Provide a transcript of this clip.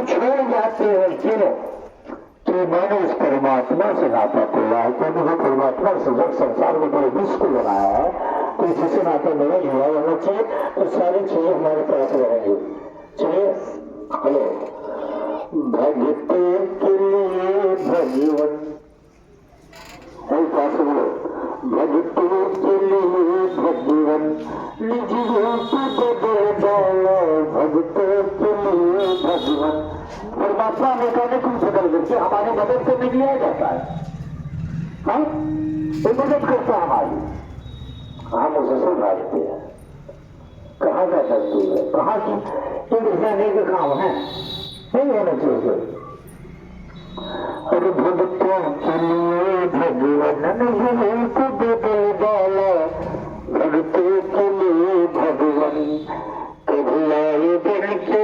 छोड़ जाते हैं क्यों? कि मैंने उस परमात्मा से नाता तोड़ा है, क्योंकि वो परमात्मा से जब संसार में पूरे विश्व को बनाया है तो जिससे नाता नहीं जुड़ा होना चाहिए तो सारी चीजें हमारे पास रहेंगी। चलिए हेलो, भगतों के लिए भगवान बोलो, भगतों के लिए भगवान निज रूप बदल डाला, भगतों के लिए भगवान। परमात्मा अनेकानेक रूप बदल करके हमारी मदद करने के लिए आ जाता है। हाँ, वो मदद करता है हमारी, हम उसे सुधारते हैं। कहाँ का दस्तूर है, कहाँ की एक रहने का काम है, नहीं होना चाहिए। अरे भगतों के लिए भगवान ने रूप बदल डाला, भगतों के लिए भगवान कभी आए बन के